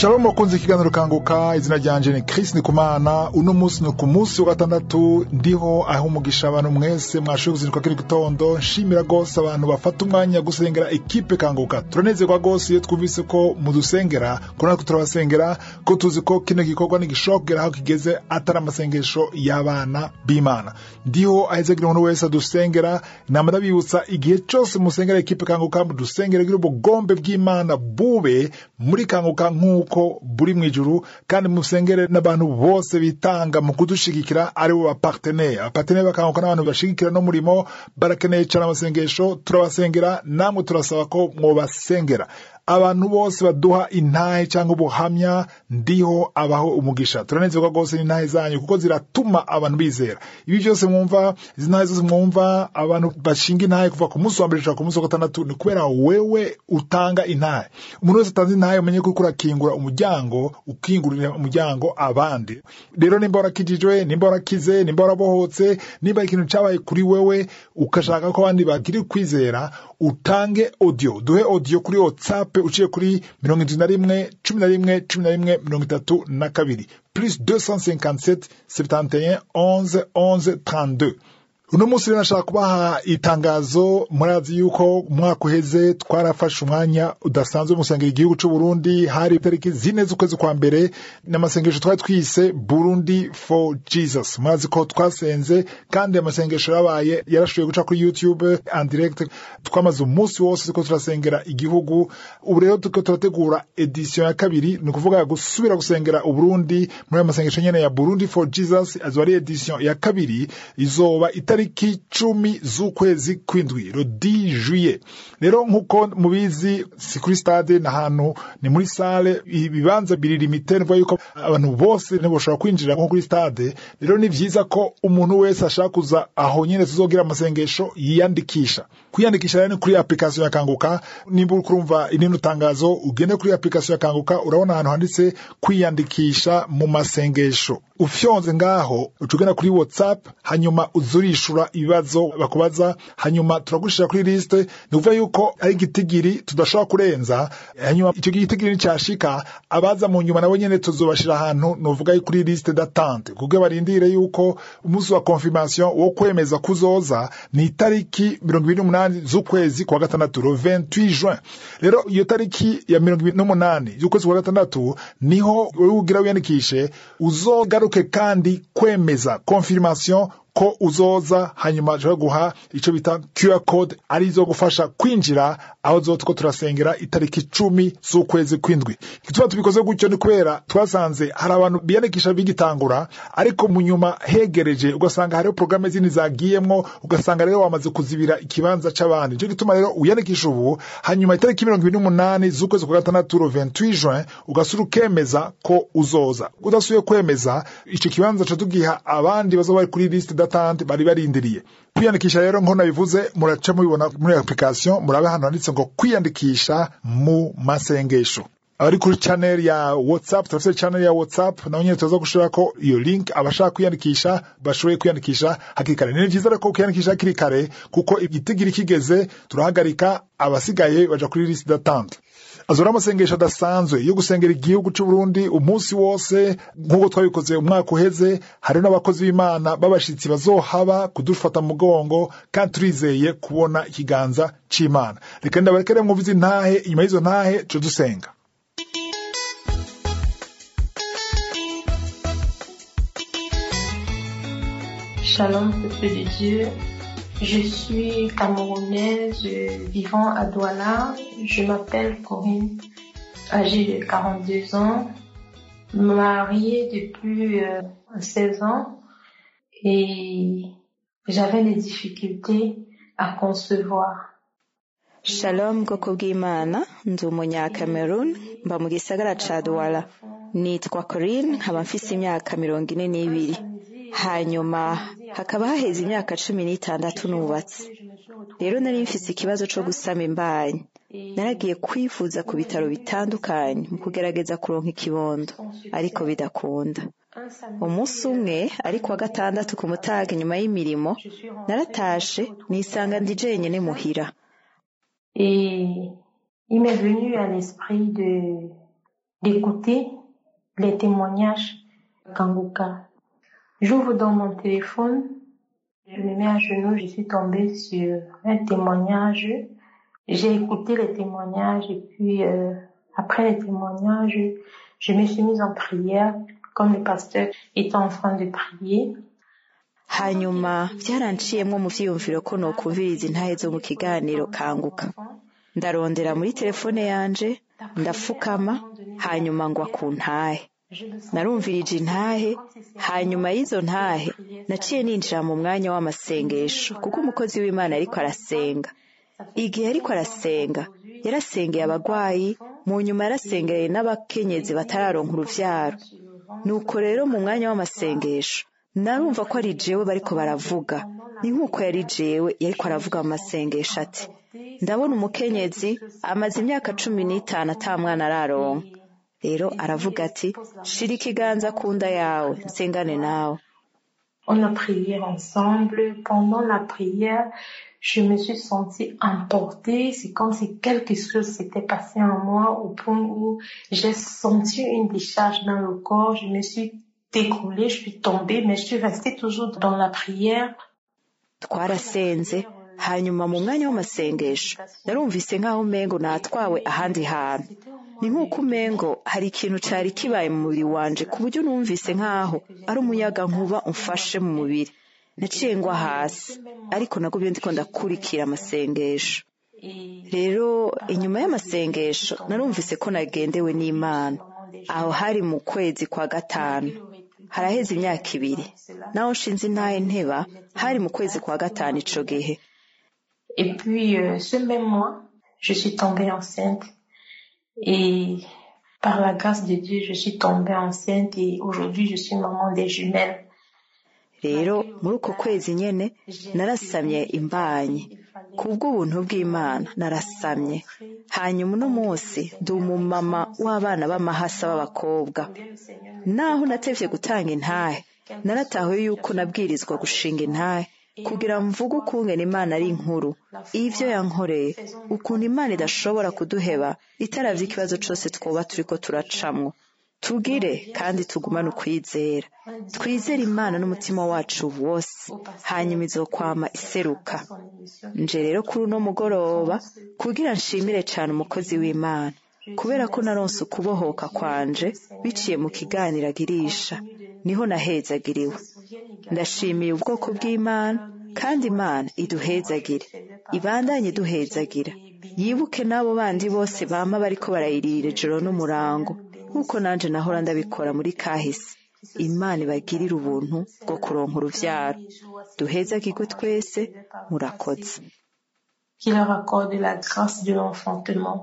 Shalom wakunze ikiganiro kanguka, izina ryanje ni Chris Ndikumana. Uno munsi no ku munsi wa gatandatu ndiho aho umugisha abantu mwese mwashoboye kuzinduka kiri gitondo. Nshimira gose abantu bafata umwanya gusengera equipe kanguka. Turanezerwa gose iyo twumvise ko mudusengera, ko natwe turabasengera, ko tuzi ko kino gikorwa ni gishobora aho kigeze atari amasengesho y'abana b'Imana. Ndiho ahezegira umuntu wese dusengera, namara bibutsa igihe cyose musengera equipe kanguka, mudusengera kugira ubugombe bw'Imana bube muri kanguka ko buri mwijuru, kandi musengere n'abantu bose bitanga mu kudushigikira ari bo abapartenaire bakanguka n'abantu bashigikira no murimo barakeneye cyane amasengesho. Turabasengera, namwe turasaba ko mwobasengera. Abantu bose baduha intahe cyangwa ubuhamya, ndiho abaho umugisha. Turanezerwa gose n'intahe zanyu kuko ziratuma abantu bizera. Ibi byose mwumva, izintahe zose mwumva, abantu bashinga intahe kuva ku munsi wa mbere ku munsi wa gatandatu, ni kubera wewe utanga intahe. Umuntu wese atanze intahe umenye ko kurakingura umuryango, ukingurira umuryango abandi. Rero nimba warakijijwe, nimba warakize, nimba warabohotse, nimba ikintu cyabaye kuri wewe ukashaka ko abandi bagiri kwizera, utange audio. Duhe audio kuri WhatsApp uciye kuri 71 11 11 32 plus 257 71 11 11 32. Uno munsi rero nashaka kubaha itangazo. Murazi yuko umwaka uheze twarafashe umwanya udasanzwe musengera igihugu cy'u Burundi. Hari itariki 4 z'ukwezi kwa mbere n'amasengesho twari twise Burundi for Jesus. Murazi ko twasenze, kandi amasengesho yabaye yarashoboye guca kuri YouTube en direct. Twamaze umunsi wose ko turasengera igihugu. Ubu rero tuko turategura edition ya kabiri, ni kuvuga gusubira gusengera u Burundi muri amasengesho nyene ya Burundi for Jesus. Azwari edition ya kabiri izoba itariki 10 z'ukwezi kw'indwi, le 10 juillet. Rero nkuko mubizi, si kuri stade na hantu, ni muri salle. Ibibanza biri limité, nvuga yuko abantu bose ntiboshobora kwinjira nko kuri stade. Rero ni vyiza ko umuntu wese ashaka kuza aho nyene tuzogira amasengesho yiyandikisha. Kwiyandikisha rero kuri application ya Kanguka. Nimba uri kurumva inino tangazo, ugende kuri application ya Kanguka, urabona ahantu handitse kwiyandikisha mu masengesho. Ufyonze ngaho ucugenda kuri WhatsApp, hanyuma uzurishura ibibazo bakubaza, hanyuma turagushira kuri liste. Ni kuvuga yuko ari gitigiri tudashobora kurenza. Hanyuma icyo gitigiri cyashika, abaza mu nyuma nabo nyene tuzobashira ahantu novuga kuri liste d'attente, kuko barindire yuko umunsi wa confirmation wo kwemeza kuzoza ni tariki 28 z'ukwezi kwa gatandatu, le 28 juin. Rero iyo tariki ya 28 z'ukwezi kwa gatandatu niho ugira wiyandikishe, uzogaruke kandi kwemeza confirmation ko uzoza. Hanyuma je guha ico bita QR code arizo gufasha kwinjira aho zotko turasengera itariki 10 z'ukwezi kw'indwi. Kitwa tubikoze gutyo ni kubera twasanze hari abantu biyandikisha bigitangura, ariko mu nyuma hegereje ugasanga hari programme zindi zagiyemwo, ugasanga rero wamaze kuzibira ikibanza c'abandi. Cyo gituma rero uyandikisha ubu, hanyuma itariki 28 z'ukwezi kwa gatandatu, 28 juin, ugasura ukemeza ko uzoza. Udasuye kwemeza, ico kibanza cyo tugiha abandi bazoba bari kuri liste d'attente bari barindiriye. Kwiyandikisha rero nko nabivuze, muraca mubibona muri application, murabe hano handitse ngo kwiyandikisha mu masengesho. Abari kuri channel ya WhatsApp, turafite channel ya WhatsApp, na nyine tuza gushira ko iyo link abashaka kwiyandikisha bashoboye kwiyandikisha hakikare. Ni byiza ko kwiyandikisha hakikare, kuko igitigiri kigeze turahagarika, abasigaye baja kuri liste d'attente. Azora amasengesho adasanzwe yo gusengera igihugu cy'u Burundi umunsi wose, nk'uko twabikoze umwaka uheze. Hari n'abakozi b'Imana babashitsi bazohaba kudufata mugongo, kandi turizeye kubona ikiganza c'Imana. Reka ndabarekere mwumvize intahe, inyuma y'izo ntahe cyo dusenga. Shalom, peuple de Dieu. Je suis camerounaise vivant à Douala. Je m'appelle Corinne, âgée de 42 ans, mariée depuis 16 ans, et j'avais des difficultés à concevoir. Shalom bwoko bw'Imana, ndi umunyakameruni, mba mu gisagara ca Douala. Nitwa Corinne, nkaba mfise imyaka 42. Hanyuma hakaba haheze imyaka 16 nubatse. Rero nari mfise ikibazo cyo gusama imbanyi. Naragiye kwifuza ku bitaro bitandukanye mu kugerageza kuronka ikibondo, ariko bidakunda. Umunsi umwe ariko wa gatandatu ku mutaga nyuma y'imirimo, naratashe nisanga ndi jenyene muhira. Et il m'est venu à l'esprit d'écouter les témoignages Kanguka. J'ouvre dans mon téléphone, je me mets à genoux, je suis tombée sur un témoignage. J'ai écouté les témoignages et puis après les témoignages, je me suis mise en prière comme le pasteur était en train de prier. Hanyuma byaranciyemwo mu vyiyumviro ko nokumviriza intahe zo mu kiganiro Kanguka. Ndarondera muri telefone yanje, ndafukama, hanyuma ngwa ku ntahe. Narumvirije intahe, hanyuma y'izo ntahe naciye ninjira mu mwanya w'amasengesho kuko umukozi w'Imana ariko arasenga. Igihe ariko arasenga, yarasengeye abagwayi, mu nyuma yarasengeye n'abakenyezi batararonka uruvyaro. Nuko rero mu mwanya w'amasengesho narumva ko ari jewe bariko baravuga, ni nkuko yari jewe yariko aravuga mu masengesho ati: ndabona umukenyezi amaze imyaka 15 ata mwana araronka. Rero aravuga ati: shira ikiganza ku nda yawe nsengane nawe. On a prié ensemble. Pendant la prière, je me suis sentie emportée. C'est comme si quelque chose s'était passé en moi au point où j'ai senti une décharge dans le corps. Je me suis découlée, je suis tombée, mais je suis restée toujours dans la prière. Twarasenze, hanyuma mu mwanya w'amasengesho narumvise nk'aho umengo natwawe ahandi hantu. Ni nk'uko umengo hari ikintu cari kibaye mu mubiri wanje ku buryo numvise nk'aho ari umuyaga nkuba umfashe mu mubiri. Naciye ngwa hasi, ariko nagumye ndiko ndakurikira amasengesho. Rero inyuma y'amasengesho narumvise ko nagendewe n'Imana. Aho hari mu kwezi kwa gatanu, haraheze imyaka 2. Naho nshinze intahe nteba, hari mu kwezi kwa gatanu ico gihe. Et puis ce même mois, je suis tombée enceinte. Et par la grâce de Dieu, je suis tombée enceinte et aujourd'hui je suis maman des jumelles. Rero muri uko kwezi nyene narasamye imbanyi. Kubw'ubuntu bw'Imana narasamye. Hanyuma uno munsi ndi umumama w'abana b'amahasa b'abakobwa. Naho natevye gutanga intahe, naratahuye yuko nabwirizwa gushinga intahe kugira mvuge ukungene Imana ari inkuru, ivyo yankoreye, ukuntu Imana idashobora kuduheba itaravye ikibazo cose twoba turiko turacamwo. Tugire kandi tugumane ukwizera. Twizere Imana n'umutima wacu wose, hanyuma izokwama iseruka. Nje rero kuri uno mugoroba kugira nshimire cyane umukozi w'Imana, kubera ko naronse ukubohoka kwanje biciye mu kiganiro agirisha, niho nahezagiriwe. Ndashimiye ubwoko bw'Imana, kandi Imana iduhezagire, ibandanye duhezagira. Yibuke nabo bandi bose bama bariko barayirira ijoro n'umurango, nkuko nanje nahora ndabikora muri kahise. Imana ibagirira ubuntu bwo kuronka uruvyaro. Duhezagirwe twese, murakoze. Qu'il leur accorde la grâce de l'enfantement.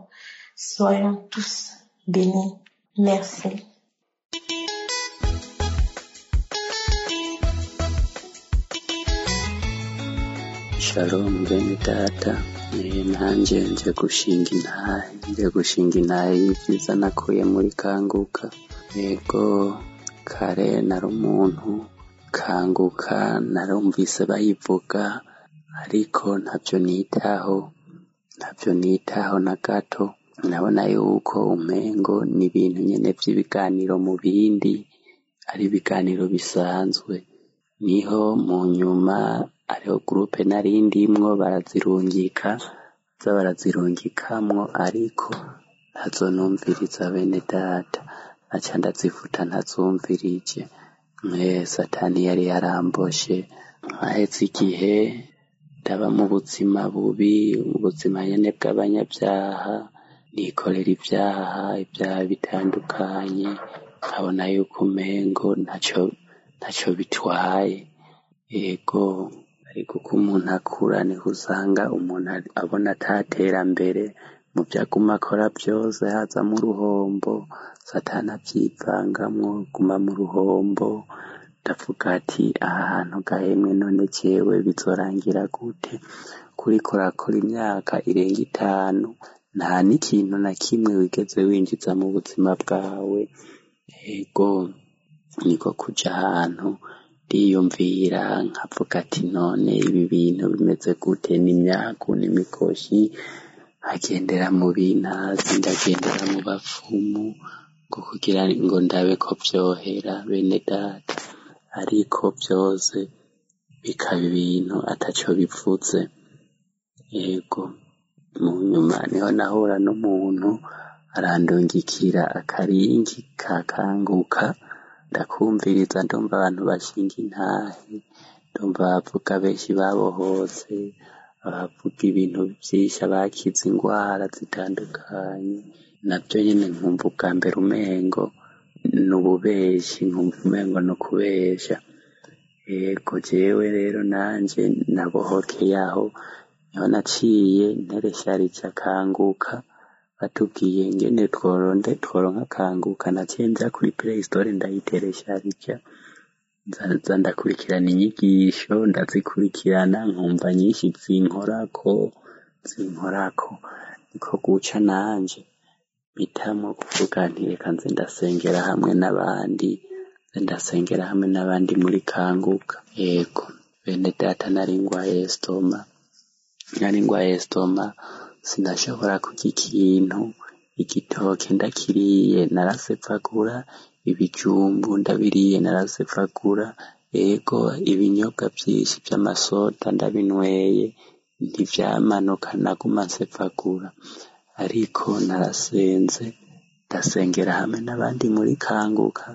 Soyons tous bénis. Merci. Shalom bene data, nanje nje gushinga intahe y'ivyiza nakuye muri Kanguka. Yego kare nari umuntu Kanguka narumvise bayivuga, ariko ntavyo nitaho na gato. Nabona yuko umengo ni ibintu nyene vy'ibiganiro mu bindi, ari ibiganiro bisanzwe. Niho mu nyuma ariho groupe narindimwo barazirungikamwo, ariko ntazonumviriza bene data, naca ndazifuta ntazumvirije. Satani yari yaramboshe, haheze igihe ndaba mu buzima bubi, ubuzima nyene bw'abanyabyaha, nikorera ibyaha bitandukanye, nkabona yuko umengo ntaco bitwaye. Yego ariko uko umuntu akura niho usanga umuntu abona atatera mbere mu vyaguma akora byose, haza mu ruhombo, Satani avyivangamwo, guma mu ruhombo. Ndavuga ati aha hantu gahemwe none jewe bizorangira gute? Kuriko urakora imyaka irenga 5, nta n'ikintu na kimwe wigeze winjiza mu buzima bwawe. Yego niko kuja ahantu ndiyumvira nkavuga ati none ibi bintu bimeze gute? N'imyaku n'imikoshi, agendera mu binazi, ndagendera mu bapfumu, ngo kugira ngo ndabe ko vyohera bene data, ariko vyose bikaba ibintu ataco bivuze. Yego, mu nyuma niho nahura n'umuntu arandungikira akaringi kakanguka, ndakumviriza ndumva abantu bashinga intahe, ndumva bavuga benshi babohotse, bavuga ibintu vyinshi, abakize ingwara zitandukanye. Navyo nyene nkumva ubwa mbere umengo n'ububeshi, nkumva umengo n'ukubesha. Yego, jewe rero nanje nabohokeye aho, niho naciye nteresharica akanguka, batubwiye ngene tworonka akanguka, naciye nja kuri Play Store ndayiteresharica, nza ndakurikirana inyigisho, ndazikurikirana nkumva nyinshi zinkorako, niko guca nanje mpitamo kuvuga nti reka nze ndasengera hamwe n'abandi muri kanguka. Yego, bene data nari ngwaye stoma, sinashobora kurya ikintu, igitoke ndakiriye narasepfagura, ibijumbu ndabiriye narasepfagura. Yego, ibinyobwa vyinshi vy'amasoda ndabinyweye ntivyamanuka, naguma nsepfagura, ariko narasenze ndasengera hamwe n'abandi muri kanguka.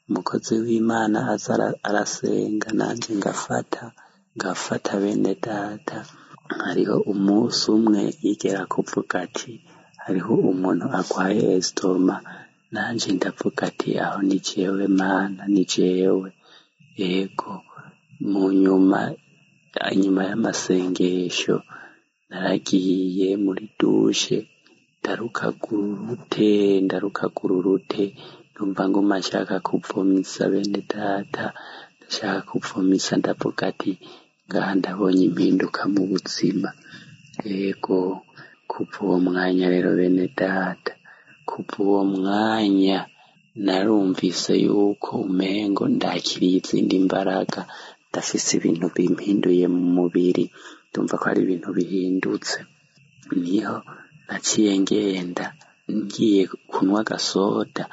Umukozi w'Imana aza arasenga, nanje ngafata bene data. Hariho umunsi umwe yigera kuvuga ati hariho umuntu agwaye estoma, nanje ndavuga ati aho ni jewe Mana, ni jewe. Yego, mu nyuma y'amasengesho naragiye muri dushe, ndarukagura urute, ndumva nguma nshaka kuvomisa bene data, ndashaka kuvomisa, ndavuga ati ngaha ndabonye impinduka mu buzima. Yego, kuva uwo mwanya rero bene data, narumvise yuko umengo ndakiriye izindi mbaraga, ndafise ibintu bimpinduye mu mubiri, ndumva ko ari ibintu bihindutse. Niho naciye ngenda ngiye kunywa agasoda,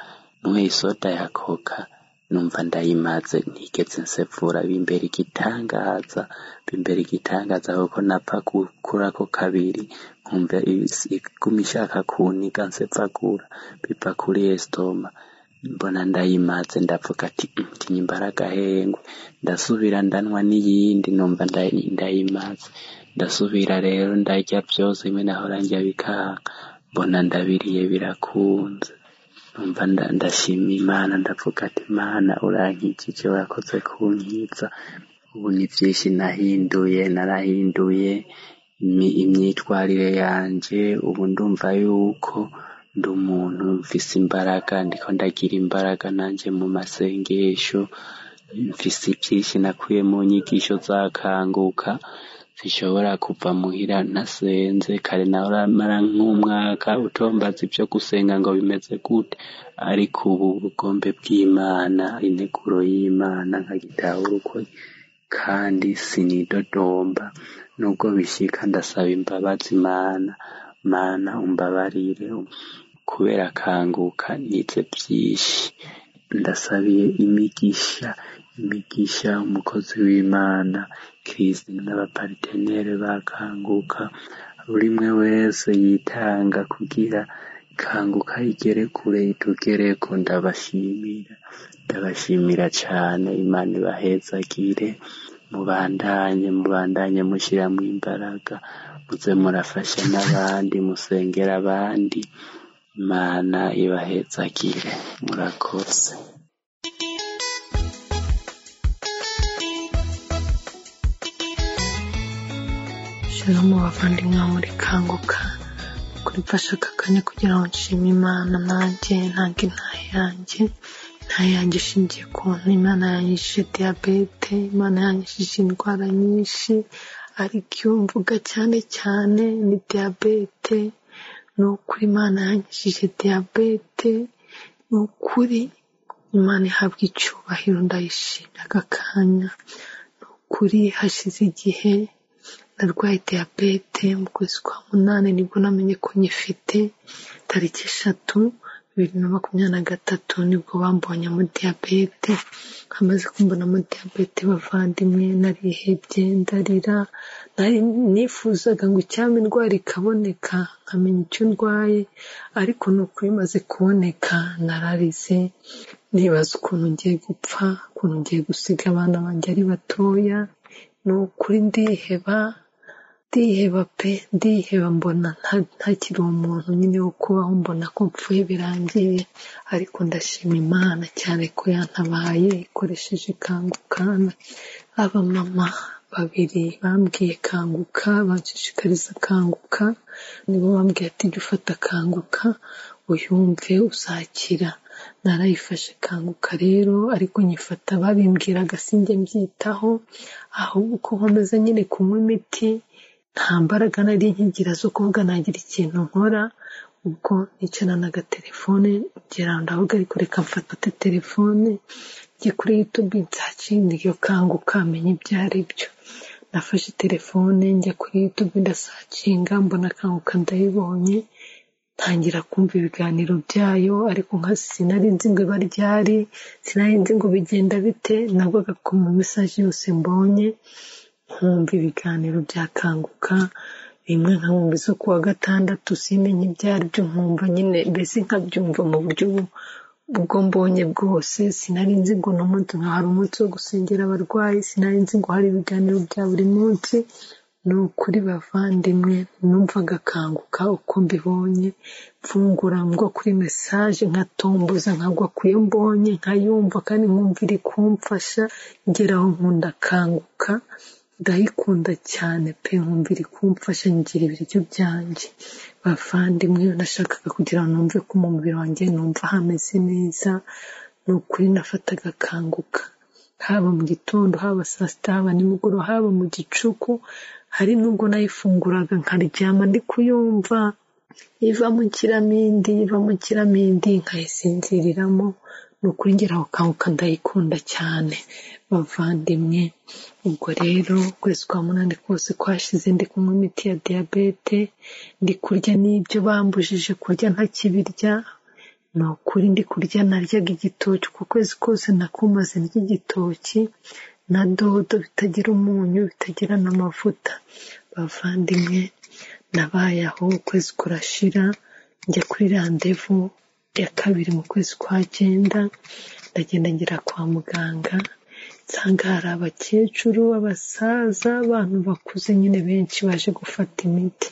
nyweye isoda ya Coca, numva ndayimaze, ntigeze nsevura, bimbera igitangaza kuko napfa gukurako kabiri, nkumva iguma ishaka kuniga nsevagura, biva kuri estoma. Mbona ndayimaze, ndavuga ati tinya imbaraga hengwe, ndasubira ndanwa n'iyindi, numva ndayimaze, ndasubira rero ndarya vyose bimwe nahora ndya bikanga, mbona ndabiriye birakunze. Numva ndashima Imana, ndavuga ati Mana urankijije, urakoze kunkiza. Ubu ni vyinshi narahinduye imyitwarire yanje. Ubu ndumva yuko ndi umuntu mfise imbaraga, ndiko ndagira imbaraga nanje mu masengesho. Mfise vyinshi nakuye mu nyigisho zakanguka, zishobora kuva muhira nasenze. Kare naramara nk'umwaka utombaza ivyo gusenga ngo bimeze gute, ariko ubu ubugombe bw'Imana, integuro y'Imana nkagitahura ukuri, kandi sinidodomba. Nubwo bishika ndasaba imbabazi Mana umbabarire, kubera kanguka nize vyinshi. Ndasabiye imigisha umukozi w'Imana Kristo n'abapartenere bakanguka, buri mwe wese yitanga kugira kanguka igere kure, itugereko. Ndabashimira cane. Imana ibahezagire, mubandanye mushiramwo imbaraga, muze murafasha n'abandi, musengera abandi. Imana ibahezagire, murakoze. Shalom bavandimwe muri kanguka, kuri mfasha aka kanya kugira ngo nshime Imana, nanjye ntange intahe yanjye ishingiye ku kuntu Imana yanyishije diyabete, Imana yanyishije indwara nyinshi, ariko iyo mvuga cyane ni diyabete. Ni ukuri Imana yanyishije diyabete, ni ukuri Imana ihabwa icyubahiro, ndayishimira aka kanya. Ni ukuri hashize igihe narwaye diyabete, mu kwezi kwa 8 nibwo namenye ko nyifite, tariki 3 2023 nibwo bambonye mu diyabete. Hamaze kumbona mu diyabete bavandimwe, narihebye ndarira, nifuzaga ngo icyampa indwara ikaboneka nkamenya icyo ndwaye, ariko nuko bimaze kuboneka nararize, nibaza ukuntu ngiye gupfa, ukuntu ngiye gusiga abana banjye ari batoya. Ni ukuri ndiheba pe, ndiheba, mbona ntakiri umuntu nyine wo kubaho, mbona ko mpfuye birangiye. Ariko ndashima Imana cyane ko yantabaye ikoresheje Kanguka. Abamama babiri bambwiye Kanguka, banshishikariza Kanguka, nibo bambwiye ati jya ufata Kanguka uyumve uzakira. Narayifashe Kanguka rero, ariko nyifata babimbwiraga sinjye mbyitaho, ahubwo uko nkomeza nyine kunywa imiti, nta mbaraga nari nkigira zo kuvuga nagira ikintu nkora. Ubwo nicarana agatelefone ngira ndavuga ariko reka mfate telefone njye kuri YouTube nsacinga iyo Kanguka menye ibyo ari byo. Nafashe telefone njya kuri YouTube ndasacinga, mbona Kanguka ndayibonye, ntangira kumva ibiganiro byayo, ariko nka sinari nzi ngo iba ryari, sinari nzi ngo bigenda bite. Nabwaga ko mu message yose mbonye nkumva ibiganiro bya Kanguka, rimwe nkamva izo kuwa gatandatu simenye ibyo ari byo, nkumva nyine mbese nkabyumva mu buryo ubwo mbonye bwose. Sinari nzi ngo n'umunsi hari umunsi wo gusengera abarwayi, sinari nzi ngo hari ibiganiro bya buri munsi. Ni ukuri bavandimwe, numvaga Kanguka uko mbibonye, mfungura ngwa kuri message nkatomboza, nkagwa kuyo mbonye nkayumva, kandi nkumva iri kumfasha. Ngeraho nkunda Kanguka, ndayikunda cyane pe, nkumva iri kumfasha ngira ibiryo byanjye. Bavandimwe, nashakaga kugira ngo numve ko mu mubiri wanjye numva hameze neza. Ni ukuri nafataga Kanguka, haba mu gitondo, haba saa sita, haba nimugoroba, haba mu gicuku. Hari nubwo nayifunguraga nkaryama ndi kuyumva, iva mu kiramindi nkayisinziriramo. Ni ukuri ngeraho Kanguka ndayikunda cyane bavandimwe. Ubwo rero ukwezi kwa munani kose kwashize ndi kunywa imiti ya diyabete, ndi kurya n'ibyo bambujije kurya ntakibirya. Ni ukuri ndi kurya, naryaga igitoki, uko kwezi kose nakumaze ndya igitoki na dodo bitagira umunyu, bitagira n'amavuta. Bavandimwe, nabaye aho, ukwezi kurashira, njya kuri randevu ya kabiri mu kwezi kwa 9, ndagenda ngera kwa muganga, nsanga hari abakecuru, abasaza, abantu bakuze nyine benshi baje gufata imiti.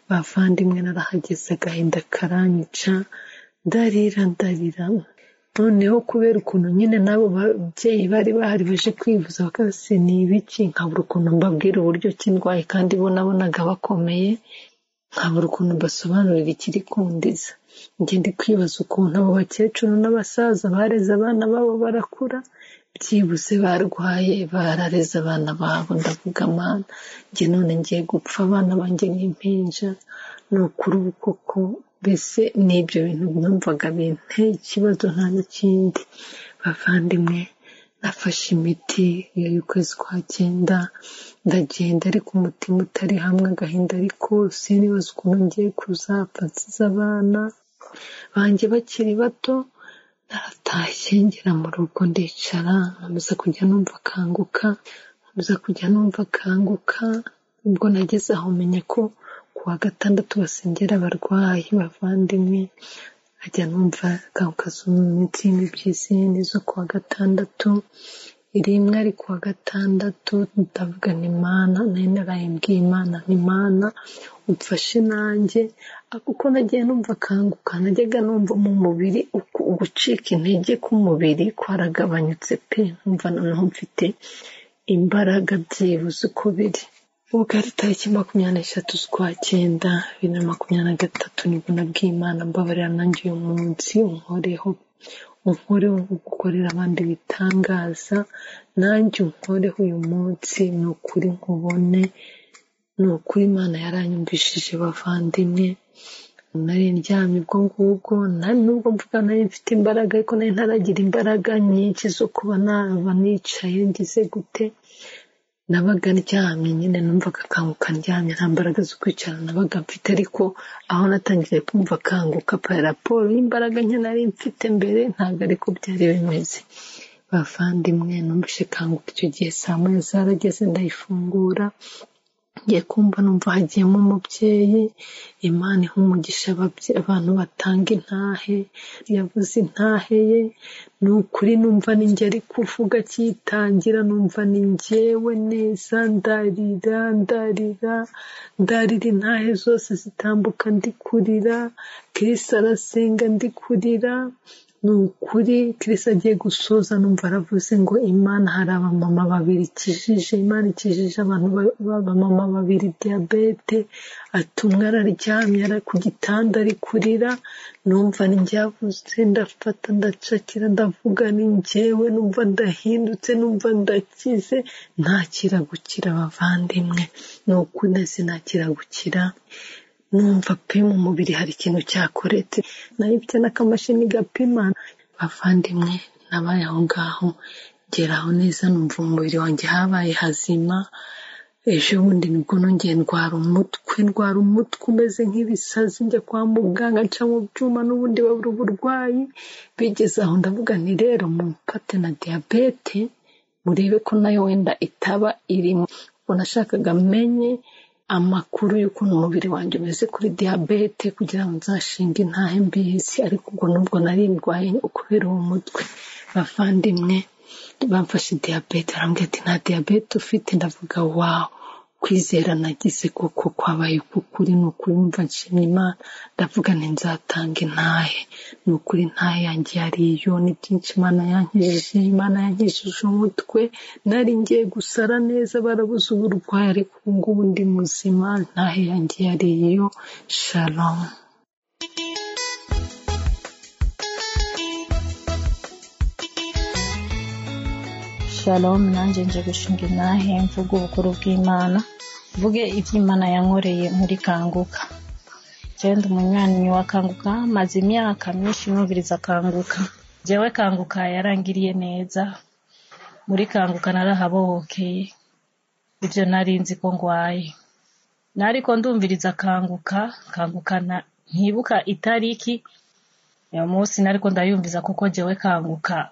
Bavandimwe, narahageze agahinda karanyica, ndarira. Noneho kubera ukuntu nyine nabo babyeyi bari bahari baje kwivuza, bakase ni ibiki, nkabura ukuntu mbabwira uburyo kindwaye, kandi bo nabonaga bakomeye, nkabura ukuntu basobanurira ikiri kundiza. Njye ndi kwibaza ukuntu abo bakecuru n'abasaza bareze abana babo barakura, byibuze barwaye barareze abana babo. Ndavuga Mana, njye none ngiye gupfa, abana banjye n'impinja. Ni ukuri ubu koko, mbese n'ibyo bintu numvaga binteye ikibazo nta n'ikindi. Bavandimwe, nafashe imiti y'ukwezi kwa 9, ndagenda ariko umutima utari hamwe, agahinda ari kose, nibaza ukuntu ngiye kuzapfa nsize abana banjye bakiri bato. Naratashye ngera mu rugo ndicara, nkomeza kujya numva Kanguka. Ubwo nageze aho menya ko kuwa gatandatu basengera abarwayi. Bavandimwe, ajya numva Kanguka z'umunsi w'imibyizi n'izo kuwa gatandatu. Rimwe ari kuwa gatandatu, ndavuga ni Mana, nari narayimbwiye Imana, ni Mana umfashe nanjye. Kuko nagiye numva Kanguka, najyaga numva mu mubiri ugucika intege k'umubiri kwaragabanyutse pe, numva noneho mfite imbaraga byibuze uko biri. Ubwo ari tariki 23 z'ukwa 9, 2023, nibwo nabwiye Imana, mbabarira nanjye uyu munsi unkoreho gukorera abandi bitangaza, nanjye unkoreho uyu munsi. Ni ukuri nkubone, ni ukuri Imana yaranyumvishije bavandimwe. Nari ndyamye ubwo ngubwo, nubwo mvuga nari mfite imbaraga, ariko nari ntaragira imbaraga nyinshi zo kuba naba nicaye ngize gute. nabaga ndyamye nyine numvaga akanguka ndyamye nta mbaraga zo kwicara nabaga mfite, ariko aho natangiye kumva akanguka pa raporo y'imbaraga nke nari mfite mbere ntabwo ariko byari bimeze. Bavandimwe numvise kanguka icyo gihe saa moya zarageze ndayifungura, ngiye kumva numva hagiyemo umubyeyi. Imana iha umugisha abantu batanga intahe, yavuze intahe ye ni ukuri numva ni njye ari kuvuga akitangira, numva ni njyewe neza ndarira intahe zose zitambuka ndi kurira. Kirisi arasenga ndi kurira, ni ukuri Kirisi agiye gusoza numva aravuze ngo Imana hari abamama babiri ikijije, Imana ikijije abantu b'abamama babiri diyabete, ati umwe araryamye ari ku gitanda ari kurira. Numva ni njye yavuze, ndafata ndacakira ndavuga ni njyewe, numva ndahindutse, numva ndakize, ntakira gukira bavandimwe, ni ukuri nese nakira gukira. Numva pe mu mubiri hari ikintu cyakoretse, nari mfite n'akamashini gapima. Bavandimwe nabaye aho ngaho ngeraho neza, numva umubiri wanjye habaye hazima. Ejo bundi nibwo nongeye ndwara umutwe umeze nk'ibisazi, njya kwa muganga nca mu byuma n'ubundi babura uburwayi. Bigeze aho ndavuga nti rero mumfate na diyabete murebe ko nayo wenda itaba irimo. Ubwo nashakaga menye amakuru y'ukuntu umubiri wanjye umeze kuri diyabete kugira ngo nzashinge intahe mbizi, ariko ubwo nubwo nari ndwaye ukubera uwo mutwe. Bavandimwe bamfashe diyabete, arambwira ati nta diyabete ufite. Ndavuga wawu, kwizera nagize koko kwabaye ukuri, ni ukuri mva nshimye Imana. Ndavuga nti nzatanga intahe, ni ukuri intahe yanjye yariyo. Ni byinshi Imana yankijije, Imana yankijije umutwe, nari ngiye gusara neza barabuze uburwayi, ariko ubu ngubu ndi muzima, intahe yanjye yariyo. Shalom. Shalom, nanjye nje gushinga intahe mvuga ubukuru bw'Imana, mvuge iby'Imana yankoreye muri kanguka. Genda umunywanyi wa kanguka, maze imyaka myinshi numviriza kanguka. Jewe kanguka yarangiriye neza, muri kanguka narahabohokeye, ibyo nari nzi ko ngwaye. Nariko ndumviriza kanguka ntibuka itariki ya munsi nariko ndayumviza, kuko jewe kanguka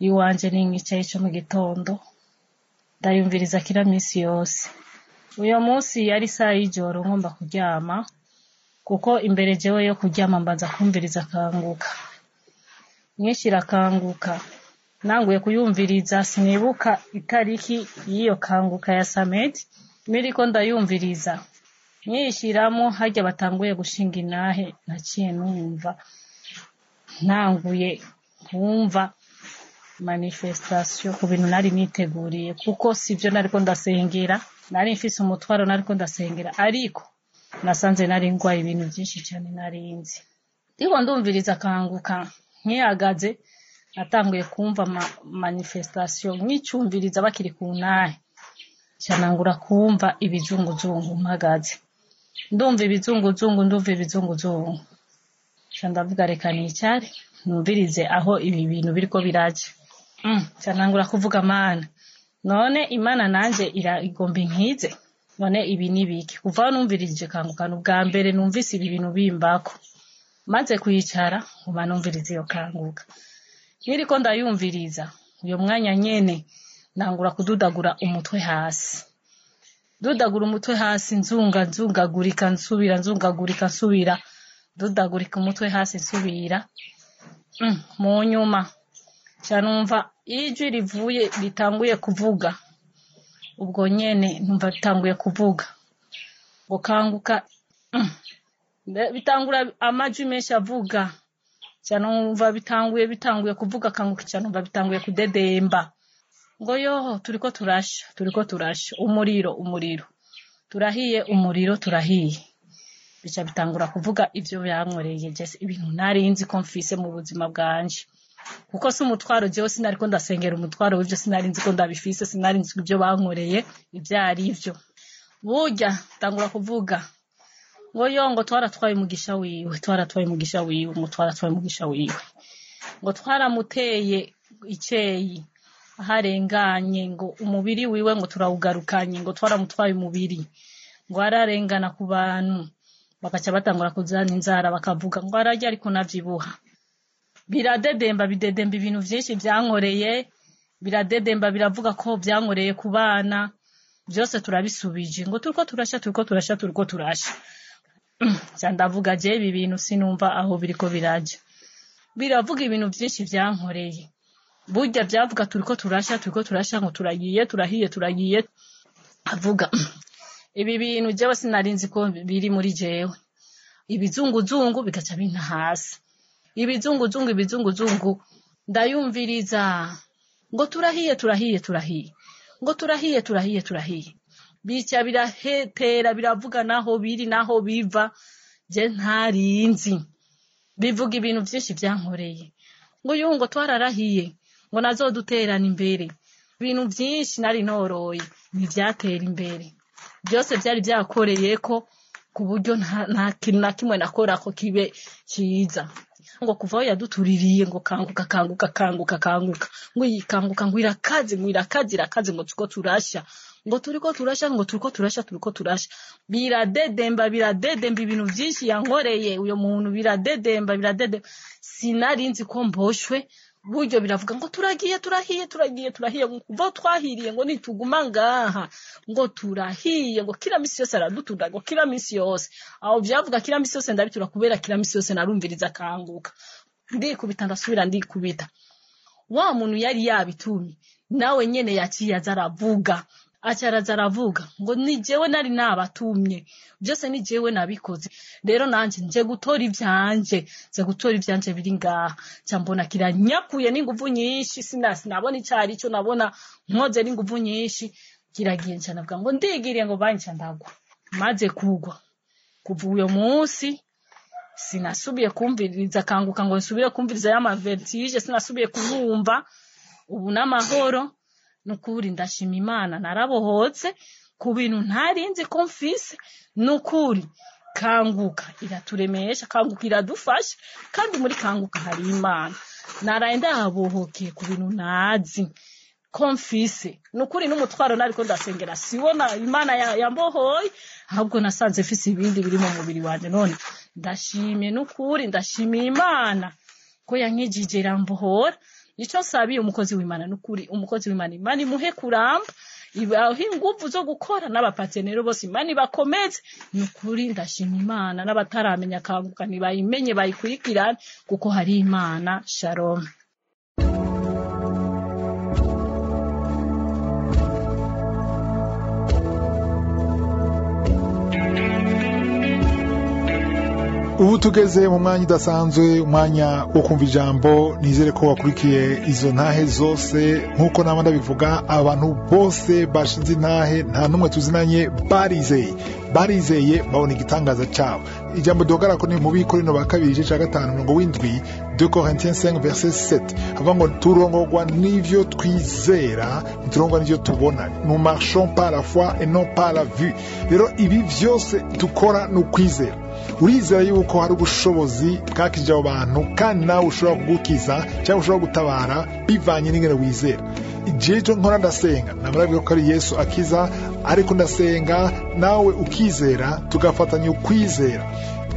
iwanje ni nk'icayi cyo mu gitondo, ndayumviriza kila minsi yose. Uyo munsi yari saa y'ijoro ngomba kuryama, kuko imbere jewe yo kuryama mbanza kumviriza kanguka. Nyishira kanguka nanguye kuyumviriza, sinibuka itariki y'iyo kanguka ya Samet, miriko ndayumviriza. Nyishiramo hajya batanguye gushinga intahe, naciye numva nanguye kumva manifestation ku bintu nari niteguriye, kuko sivyo nariko ndasengera. Nari mfise umutwaro nariko ndasengera, ariko nasanze nari ngwaye ibintu byinshi cyane narinzi. Ndiko ndumviriza kanguka nkihagaze, natanguye kumva manifestation nk'icyumviriza bakiri ku ntahe, cyanangura kumva ibizunguzungu mpagaze. Ndumva ibizunguzungu, ndavuga reka nicare numvirize aho ibi bintu biriko biraje. Cyanangura kuvuga Mana, none Imana nanje igomba inkize, none ibi nibiki? Kuva numvirije kanguka ubwa mbere numvise ibi bintu bimbako, maze kuyicara uba numvirize iyo kanguka. Niriko ndayumviriza uyo mwanya nyene nangura kududagura umutwe hasi, nzungagurika nsubira, dudagurika umutwe hasi nsubira. Mu nyuma cyanumva ijwi rivuye ritanguye kuvuga, ubwo nyene numva bitanguye kuvuga ngo kanguka. Bitangura amajwi menshi avuga, cyanumva bitanguye kuvuga kanguka, cyanumva bitanguye kudedemba ngo yoho turiko turasha umuriro turahiye. Bica bitangura kuvuga ivyo byankoreye Jesse, ibintu nari nzi ko mfise mu buzima bwanje, kuko si umutwaro jewe sinariko ndasengera umutwaro w'ivyo sinari nzi ko ndabifise, sinari nzi ibyo bankoreye ibyo ari byo. Burya tangura kuvuga ngo yongo twaratwaye umugisha wiwe, ngo twaramuteye iceyi, aharenganye ngo umubiri wiwe ngo turawugarukanye ngo twaramutwaye umubiri ngo ararengana ku bantu bakaca batangura kuzana inzara bakavuga ngo arajya ariko navyibuha biradedemba bidedemba ibintu vyinshi byankoreye biradedemba biravuga ko byankoreye ku bana byose turabisubije ngo turiko turasha ndavuga je ibi bintu sinumva aho biriko biraje biravuga ibintu byinshi byankoreye burya byavuga turiko turasha ngo turahiye avuga ibi bintu jewe sinarinzi ko biri muri jewe ibizunguzungu bigaca binta hasi ibizunguzungu ndayumviriza ngo turahiye ngo turahiye bica birahetera biravuga naho biri naho biva je ntarinzi bivuga ibintu byinshi byankoreye ngo yungo twararahiye ngo nazoduterana imbere ibintu byinshi nari noroye ntivyatera imbere byose byari byakoreye ko ku buryo nta kintu na kimwe nakora ko kibe ciza ngo kuva aho yadutuririye ngo kanguka ngo yikanguka ngo irakaze ngo turiko turasha ngo turiko turasha biradedemba ibintu byinshi yankoreye uyo muntu biradedemba sinarinzi ko mboshwe buryo biravuga ngo turahiye kuva twahiriye ngo nituguma ngaha ngo turahiye ngo kila misi yose aradutunda ngo kila misi yose aho byavuga kila misi yose ndabitura kubera kila misi yose narumviriza kanguka ndikubita ndasubira ndikubita wa muntu yari yabitumye nawe nyene yaciye azaravuga aravuga ngo ni jewe nari nabatumye byose ni jewe nabikoze rero nanje nje gutora ivyanje biri ngaha cyambona kiranyakuye n'inguvu nyinshi sinabona icari cyo nabona nkoze n'inguvu nyinshi kiragiye ncanavuga ngo ndigiriye ngo banca ndagwa maze kugwa kuva uyo munsi sinasubiye kumviriza kanguka ngo nsubire kumviriza y'ama vertige sinasubiye kumumva ubu n'amahoro nukuri ndashima Imana narabohotse ku bintu ntarinzi ko mfise nukuri kanguka iraturemesha kanguka iradufasha kandi muri kanguka hari Imana naraye ndabohokeye ku bintu nazi ko mfise nukuri n'umutwaro nariko ndasengera siwona Imana yambohoye ahubwo nasanze mfise ibindi biri mu mubiri wanje none ndashimye nukuri ndashimiye Imana ko yankijije irambohora nico nsabiye umukozi w'Imana nukuri umukozi w'Imana Imana imuhe kuramba ibaho ingufu zo gukora n'abapatenero bose Imana ibakomeze nukuri ndashima Imana n'abataramenya kanguka nibayimenye bayikurikirane kuko hari Imana. Shalom. Ubu tugeze mu mwanya udasanzwe umwanya wo kumva ijambo nizere ko wakurikiye izo ntahe zose nkuko nama ndabivuga abantu bose bashinze intahe nta numwe tuzinanye barizeye babona igitangaza cyabo ijambo dogara ko ni mu Bikorino ba 2:5 2 Corinthiens 5:7 avuga ngo turongorwa n'ivyo twizera turongorwa n'ivyo tubona nous marchons par la foi et non par la vue. Rero ibi vyose dukora no kwizera urizera yuko hari ubushobozi bwakije abo bantu kandi nawe ushobora kugukiza cyangwa ushobora gutabara bivanye n'ingene wizera. Ijejo nkora ndasenga namarabiye ko ari Yesu akiza ariko ndasenga nawe ukizera tugafatanya ukwizera.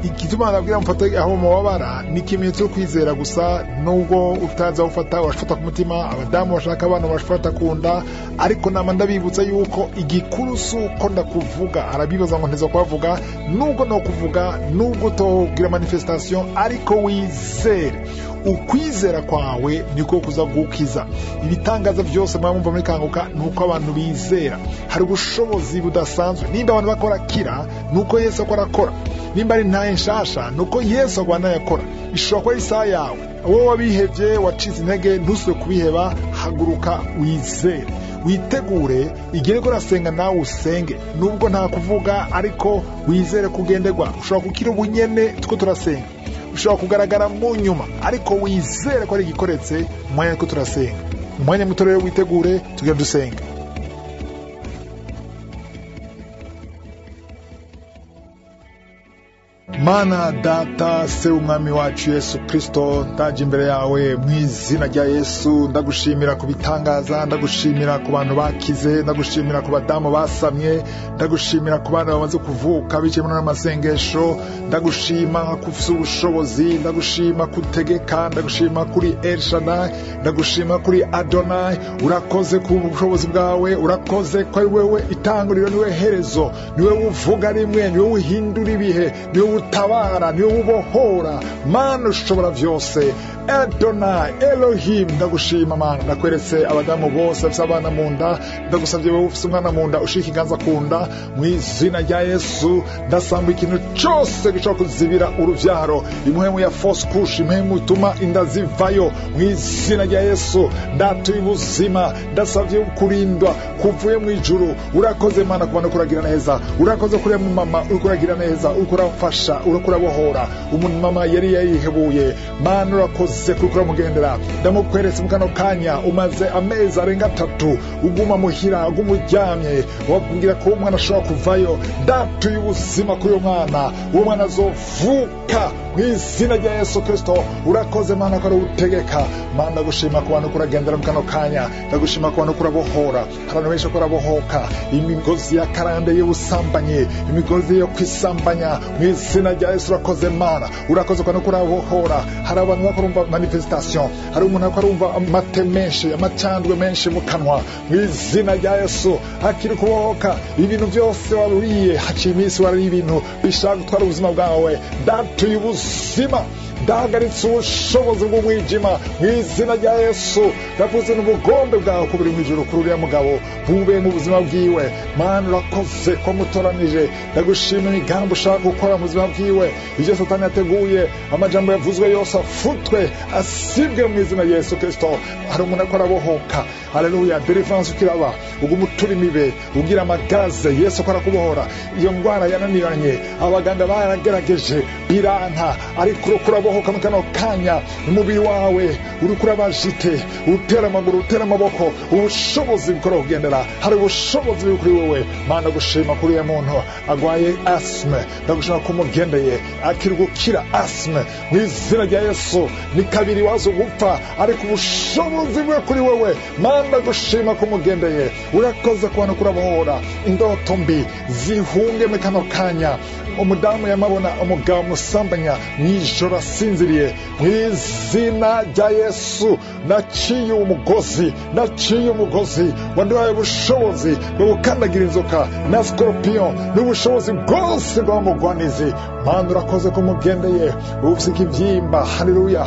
Ikituma nabwira mfata aho mubabara ni kimenyetso cyo kwizera gusa nubwo utaza ufata washfata ku mutima abadamu bashaka abantu bashfata kunda ariko nama ndabibutsa yuko igikuru suko ndakuvuga arabibaza ngo nteza kwavuga nubwo no kuvuga nubwo togira manifestation ariko wizere ukwizera kwawe niko kuza gukiza. Ibitangaza byose mwumva muri kanguka nuko abantu bizera hari ubushobozi budasanzwe nimba abantu bakora kira nuko Yesu akora nimba ari ntaye nshasha nuko Yesu agwana yakora ishobora kuba isaha yawe wowe wabihevye wacize intege ntuswe kubiheba haguruka wizere witegure igere ko rasenga nawe usenge nubwo nta kuvuga ariko wizere kugenderwa ushobora gukira ubunyene tuko turasenga ushobora kugaragara mu nyuma ariko wizere ko ari gikoretse mwanya ko turasenga mwanya muto rero witegure tugenda dusenga. Mana data se umwami wacu Yesu Kristo, ndaje imbere yawe mu izina rya Yesu. Ndagushimira kubitangaza, ndagushimira ku bantu bakize, ndagushimira ku badamu basamye, ndagushimira ku bana bamaze kuvuka biciye mu masengesho, ndagushima kufisa ubushobozi, ndagushima kutegeka, ndagushima kuri El Shaddai, ndagushima kuri Adonai. Urakoze ku bushobozi bwawe, urakoze ko ari wewe itanguriro, niwe herezo, niwe uvuga rimwe, niwe uhindura ibihe, niwe utabara, niwe ubohora. Mana ushobora byose, Adonai Elohim. Ndagushima Mana, ndakweretse abadamu bose bafite abana mu nda, ndagusabye wowe ufite umwana mu nda ushika iganza ku nda, mu izina rya Yesu. Ndasamba ikintu cyose gishobora kuzibira urubyaro, impwemu ya false push, impwemu ituma inda zivayo, mu izina rya Yesu. Ndatuye ubuzima, ndasabye kurindwa kuvuye mu ijuru. Urakoze Mana kubana kuragira neza, urakoze kuri mu mama ukuragira neza, ukurafasha, ukurabohora umuntu mama yari yayihebuye. Mana urakoze kuri mugendera, ndamukweretse mu kano kanya umaze amezi arenga 3 uguma muhira, ugumuryamye, wabwira ko umwana ashobora kuvayo. Ndatuye ubuzima kuri uwo mwana, uwo mwana azovuka mu izina rya Yesu Kristo. Urakoze Mana ko utegeka. Mana ndagushima ku bantu kuragendera mu kano kanya, ndagushima ku bantu kurabohora. Harano benshi kurabohoka imigozi ya karande y'ubusambanye, imigozi yo kwisambanya, mu izina rya Yesu. Urakoze Mana, urakoze ku bantu kurabohora. Hari abantu bakurumva manifestation, hari umuntu akarumva amate menshi, amacandwe menshi mu kanwa, mu izina rya Yesu. Hakiri kubohoka ibintu byose waruriye, haciye iminsi warariye ibintu bishaka gutwara ubuzima bwawe. Ndatuye ubuzima, ndahagaritse ubushobozi bw'umwijima mu izina rya Yesu. Ndavuze n'ubugombe bwawe kubiri mu ijuru kuri uriya mugabo, bube mu buzima bwiwe. Mana urakoze ko mutoranije, ndagushima imigambi ushaka gukora mu buzima bwiwe. Ibyo Satani yateguye, amajambo yavuzwe yose afutwe, asibwe mu izina rya Yesu Kristo. Hari umuntu akora bohoka, haleluya. Deliverance ukiraba, ugumutura imibe, ugira amagaze, Yesu akora kubohora. Iyo ndwara yananiranye, abaganga baragerageje biranka, ariko ukurabohoka mu kano kanya. Umubiri wawe urukura bajite, utera amaguru, utera amaboko, ubushobozi bukora kugendera. Hari ubushobozi buri kuri wowe. Mana gushima kuri uyu muntu agwaye asthma, ndagushima ko mugendeye akiri gukira asthma mu izina rya Yesu. Ni kabiri wazo gupfa, ariko ubushobozi bwe kuri wowe. Mana gushima ko mugendeye. Urakoze ku bantu kurabohora indoto mbi zihunge mu kano kanya. Umudamu yamabona umugabo musambanya mwijoro asinziriye, mu izina rya Yesu. Naciye umugozi, naciye umugozi wanduhaye ubushobozi bwo gukandagira inzoka na scorpion, n'ubushobozi bwose bw'amugwanizi. Mana urakoze ko mugendeye. Ufite ikibyimba, haleluya,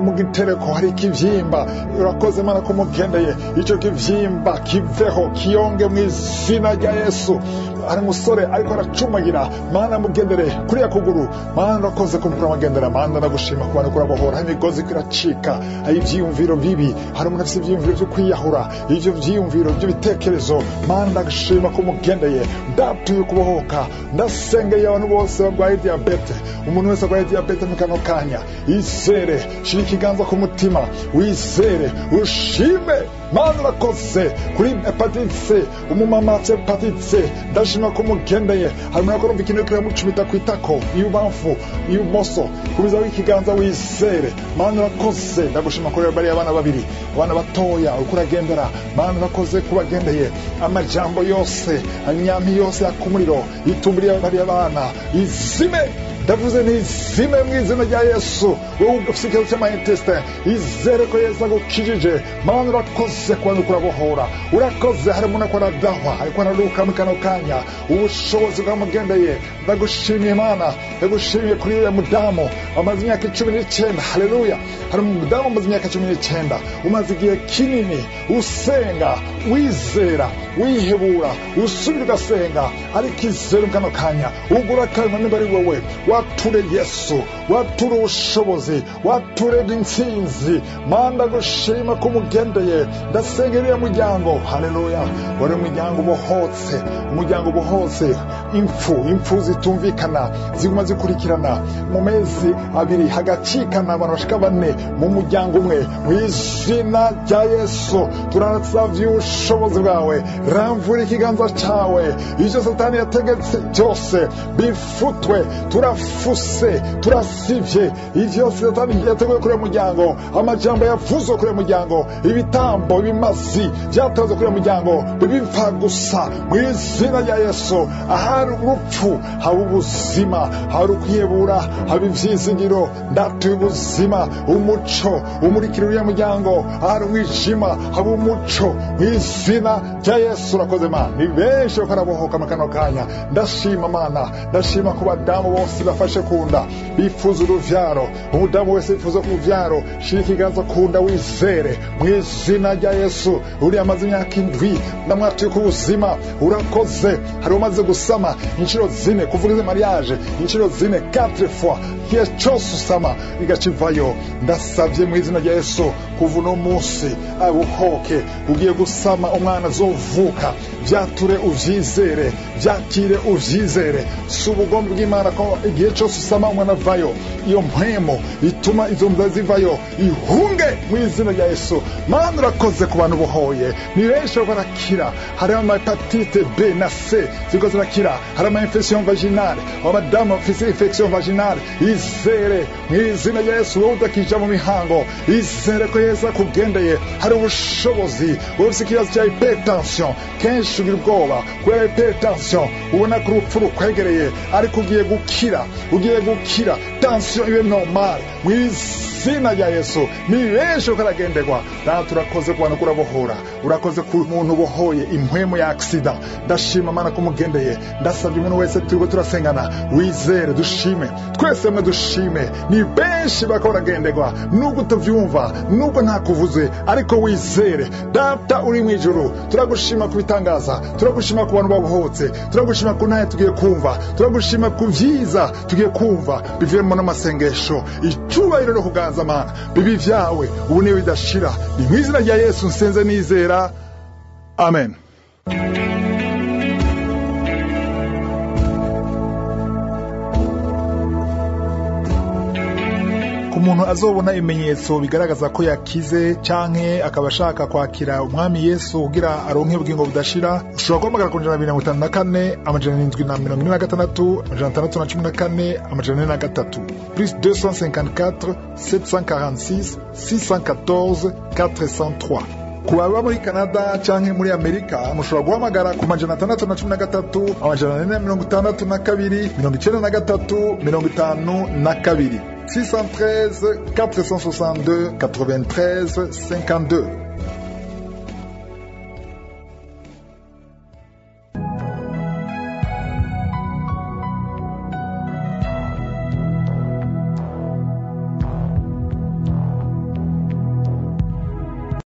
mu gitereko hari ikibyimba. Urakoze Mana ko mugendeye, icyo kibyimba kiveho, kiyonge mu izina rya Yesu. Hari umusore ariko aracumagira, Mana mugendere kuri yakuguru. Mana urakoze ko mukura mugendera. Mana ndagushima ku bantu kurabohora, imigozi kiracika, hari ibyiyumviro bibi, hari umuntu afite ibyiyumviro byo kwiyahura, ibyo byiyumviro by'ibitekerezo. Mana ndagushima ko mugendeye. Ndatuye kubohoka, ndasengeye abantu bose barwaye diabete, umuntu wese arwaye diabete mu kano kanya, izere, shira ikiganza ku mutima, wizere, ushime. Mana urakoze kuri hepatite C, umumama afite hepatite C, ndashima ko mugendeye. Hari umuntu akorumva ikintu kiramucumita ku itako, ibubamfu, ibumoso, kubiza w'ikiganza wizere. Mana urakoze, ndagushima ko bari abana babiri, abana batoya ukuragendera. Mana urakoze kubagendeye. Amajambo yose, anyami yose yakumuriro, itumbiriye bari abana, izime. Ndavuze n'izime mu izina rya Yesu. Wowe ufite ikibazo cy'amayintesite, izere ko Yesu agukijije. Mana urakoze ku bantu kurabohora. Urakoze, hari umuntu akora dahwa, ariko araruka mu kano kanya, ubushobozi bwamugendeye. Ndagushimiye Mana, ndagushimiye kuri uyu mudamu amaze imyaka 19. Haleluya. Hari umudamu amaze imyaka 19, umaze igihe kinini usenga, wizera, wihebura, usubira ugasenga, ariko izere mu kano kanya. Ugura kalma niba ari wowe, wature Yesu, wature ubushobozi, wature intsinzi. Mana gushima ko mugendeye. Ndasengera umuryango, haleluya. Wari umuryango ubohotse, umuryango ubohotse, impfu zitumvikana ziguma zikurikirana mu mezi 2 hagacikana abantu bashika 4 mu muryango umwe. Mu izina rya Yesu turasavye ubushobozi bwawe. Ramvura ikiganza cyawe, icyo Satani yategetse cyose bifutwe. Turafite turafuse turasivye ivyo satani yateguye kuri uyu muryango, amajambo yavuzwe kuri uyu muryango, ibitambo ibimazi vyatanzwe kuri uyu muryango bibipfa gusa mu izina rya Yesu. Ahari urupfu haba ubuzima, ahari ukwiyebura haba ivyizigiro. Ndatuye ubuzima, umuco umurikira uriya muryango, ahari umwijima haba umuco mu izina rya Yesu. Urakoze Mana, ni benshi bakarabohoka mu kano kanya. Ndashima Mana, ndashima ku badamu bose bafashe kunda bifuza uruvyaro. Umudamu wese yifuza uruvyaro, shira ikiganza kunda wizere mu izina rya Yesu. Uriya amaze imyaka 7 ndamwatuye ku buzima, urakoze. Hari umaze gusama inshuro 4 kuvuga izi mariage, inshuro 4 fois kiye cyose usama bigacivayo. Ndasavye mu izina rya Yesu kuva uno munsi abuhoke, ugiye gusama umwana azovuka, vyature uvyizere, vyakire uvyizere. Si ubugombe bw'Imana ko igihe cyose usama umwana avayo, iyo mpwemo ituma izo mva zivayo ihunge mu izina rya Yesu. Mana urakoze ku bantu bohoye, ni benshi barakira. Hari ama hepatite B na C ziko zirakira, hari ama infection vaginale, abadamu bafise infection vaginale. Izere mu izina rya Yesu, wowe udakija mu mihango, izere ko Yesu akugendeye. Hari ubushobozi, wowe ufise ikibazo cya hypertension, kenshi ugira ubwoba kubera hypertension, ubona ko urupfu rukwegereye, ariko ugiye gukira, ugiye gukira. Tension ibe normal mu izina rya Yesu. Ni benshi ukaragenderwa. Nawe turakoze ku bantu kurabohora, urakoze ku muntu bohoye impwemo ya accident. Ndashima Mana kumugendeye, ndasabye umuntu wese turiko turasengana wizere, dushime twese mwe dushime. Ni benshi bakoragenderwa, nubwo utavyumva, nubwo nta kuvuze, ariko wizere. Data uri mu ijuru, turagushima kubitangaza, turagushima ku bantu babohotse, turagushima ku naye tugiye kumva, turagushima ku vyiza tugiye kumva bivuyemo n'amasengesho. Icubahiro no kuganza Mana bibi vyawe ubu niwe bidashira. Ni mu izina rya Yesu nsenze nizera, amen. Umuntu azobona ibimenyetso bigaragaza ko yakize canke akaba ashaka kwakira umwami Yesu kugira aronke ubugingo budashira, ushobora guhamagara ku 254 746 614 403 plus 254 746 614 403. Ku baba muri Canada canke muri Amerika mushobora guhamagara ku 613 462 93 52 613 462 93 52.